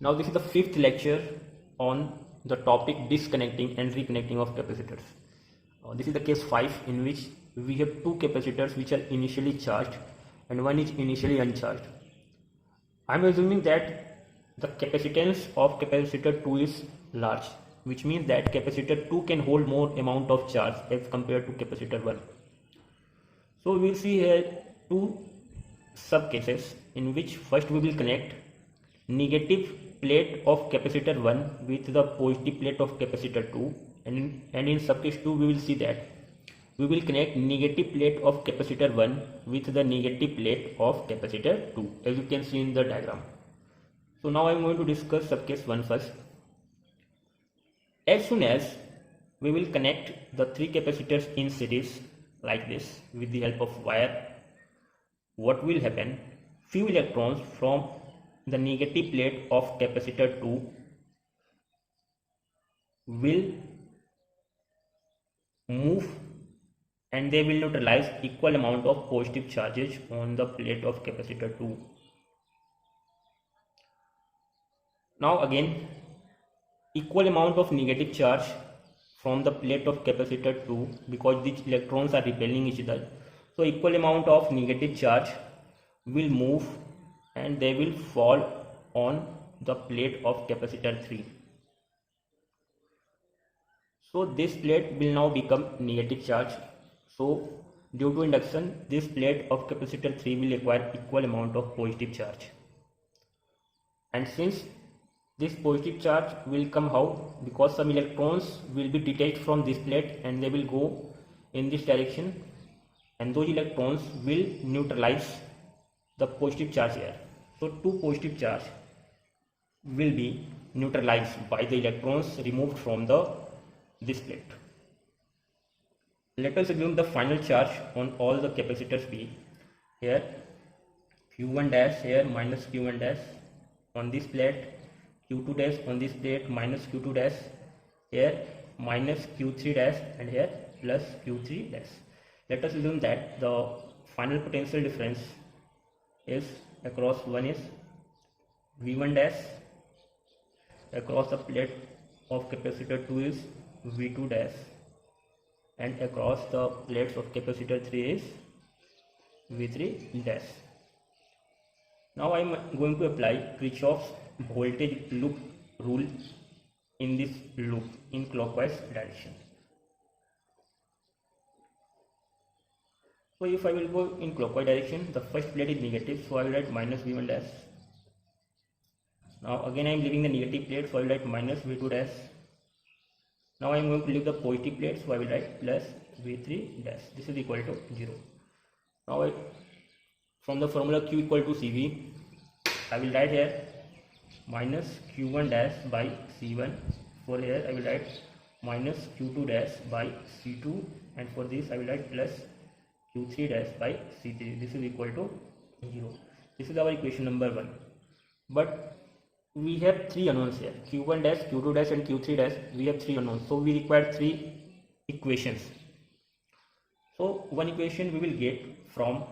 Now this is the fifth lecture on the topic disconnecting and reconnecting of capacitors. This is the case 5 in which we have two capacitors which are initially charged and one is initially uncharged. I am assuming that the capacitance of capacitor 2 is large, which means that capacitor 2 can hold more amount of charge as compared to capacitor 1. So we will see here two sub cases in which first we will connect negative plate of capacitor 1 with the positive plate of capacitor 2, and in sub case 2 we will see that we will connect negative plate of capacitor 1 with the negative plate of capacitor 2, as you can see in the diagram. So now I am going to discuss sub case 1 first. As soon as we will connect the three capacitors in series like this with the help of wire, what will happen? Few electrons from the negative plate of capacitor 2 will move and they will neutralize equal amount of positive charges on the plate of capacitor 2. Now again, equal amount of negative charge from the plate of capacitor 2, because these electrons are repelling each other, so equal amount of negative charge will move and they will fall on the plate of capacitor 3. So this plate will now become negative charge. So due to induction, this plate of capacitor 3 will acquire equal amount of positive charge. And since this positive charge will come how? Because some electrons will be detached from this plate and they will go in this direction, and those electrons will neutralize the positive charge here. So two positive charge will be neutralized by the electrons removed from this plate. Let us assume the final charge on all the capacitors be here Q1 dash here minus Q1 dash on this plate, Q2 dash on this plate minus Q2 dash here, minus Q3 dash, and here plus Q3 dash. Let us assume that the final potential difference is across one is V1 dash, across the plate of capacitor 2 is V2 dash, and across the plates of capacitor 3 is V3 dash. Now I am going to apply Kirchhoff's voltage loop rule in this loop in clockwise direction. So if I will go in clockwise direction, the first plate is negative, so I will write minus V1 dash. Now again I am leaving the negative plate, so I will write minus V2 dash. Now I am going to leave the positive plate, so I will write plus V3 dash. This is equal to 0. Now from the formula Q equal to CV, I will write here minus Q1 dash by C1. For here I will write minus Q2 dash by C2, and for this I will write plus Q3 dash by C3. This is equal to 0. This is our equation number 1. But we have three unknowns here, Q1 dash, Q2 dash, and Q3 dash. We have three unknowns, so we require three equations. So one equation we will get from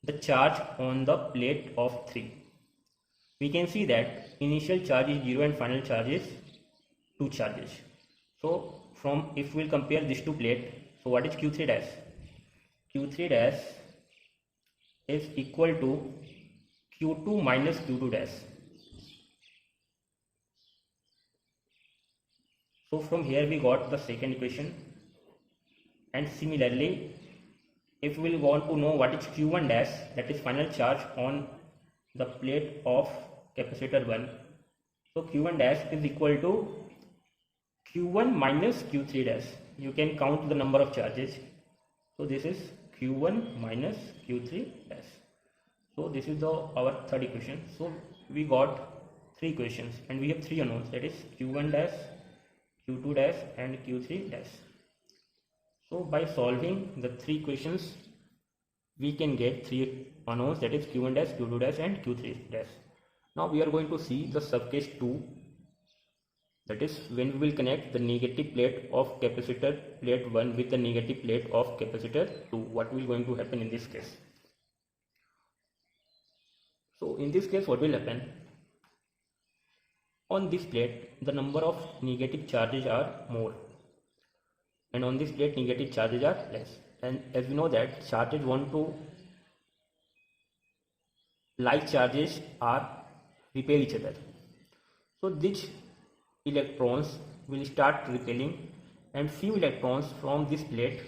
the charge on the plate of 3. We can see that initial charge is 0 and final charge is 2 charges. So from if we will compare these two plates, so what is Q3 dash? Q3 dash is equal to Q2 minus Q2 dash. So from here we got the second equation, and similarly if we will want to know what is Q1 dash, that is final charge on the plate of capacitor 1, so Q1 dash is equal to Q1 minus Q3 dash. You can count the number of charges, so this is Q1 minus Q3 dash. So this is our third equation. So we got three equations and we have three unknowns, that is Q1 dash, Q2 dash, and Q3 dash. So by solving the three equations we can get three unknowns, that is Q1 dash, Q2 dash, and Q3 dash. Now we are going to see the subcase 2, that is when we will connect the negative plate of capacitor plate 1 with the negative plate of capacitor 2. What will going to happen in this case? So in this case what will happen? On this plate, the number of negative charges are more, and on this plate, negative charges are less. And as we know that charges 1 to like charges are repel each other. So these electrons will start repelling, and few electrons from this plate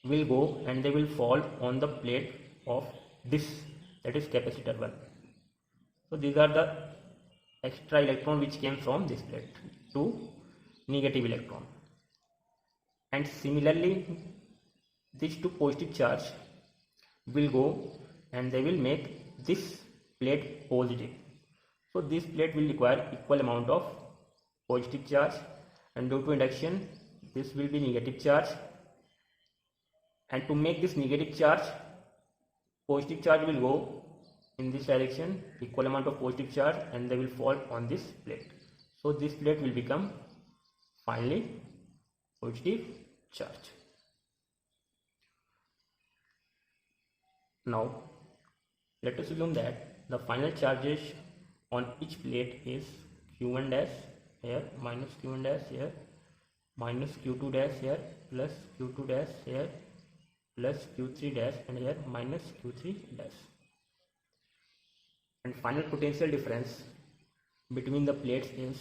will go and they will fall on the plate of this, that is capacitor 1. So these are the extra electron which came from this plate to negative electron. And similarly, these two positive charge will go and they will make this plate positive. So this plate will require equal amount of positive charge, and due to induction this will be negative charge, and to make this negative charge, positive charge will go in this direction, equal amount of positive charge, and they will fall on this plate. So this plate will become finally positive charge. Now let us assume that the final charges on each plate is q1 dash here, minus q1 dash here, minus q2 dash here, plus q2 dash here, plus q3 dash, and here minus q3 dash. And final potential difference between the plates is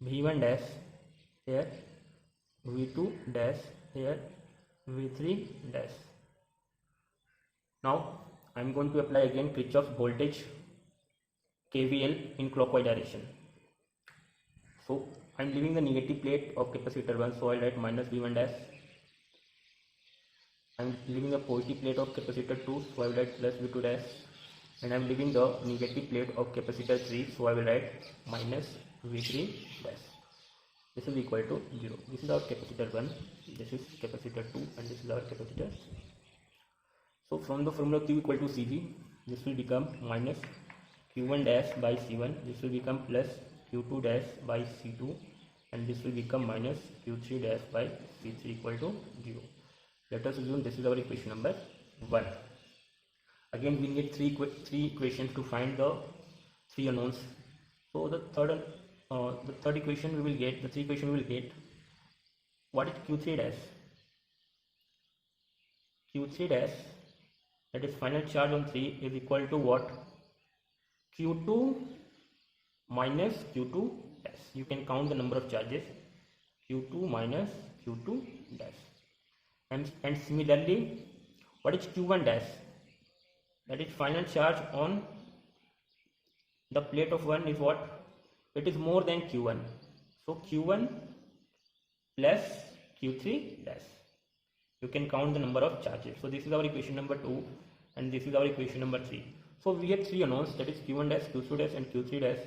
v1 dash here, v2 dash here, v3 dash. Now I am going to apply again Kirchhoff's voltage KVL in clockwise direction. So I am leaving the negative plate of capacitor 1, so I will write minus v1 dash. I am leaving the positive plate of capacitor 2, so I will write plus v2 dash. And I am leaving the negative plate of capacitor 3, so I will write minus v3 dash. This is equal to 0. This is our capacitor 1, this is capacitor 2, and this is our capacitor 3. So from the formula Q equal to Cv, this will become minus Q1 dash by C1, this will become plus Q2 dash by C2, and this will become minus Q3 dash by C3 equal to 0. Let us assume this is our equation number 1. Again we need three equations to find the three unknowns. So the third equation we will get, the three equation we will get, what is Q3 dash? Q3 dash, that is final charge on 3, is equal to what? Q2 minus Q2 dash. You can count the number of charges, Q2 minus Q2 dash. And similarly, what is Q1 dash? That is final charge on the plate of 1 is what? It is more than Q1. So Q1 plus Q3 dash. You can count the number of charges. So this is our equation number 2, and this is our equation number 3. So we have three unknowns, that is Q1 dash, Q2 dash, and Q3 dash,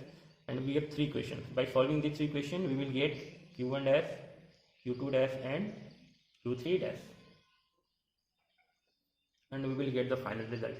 and we have three equations. By solving these three equations, we will get Q1 dash, Q2 dash, and Q3 dash, and we will get the final result.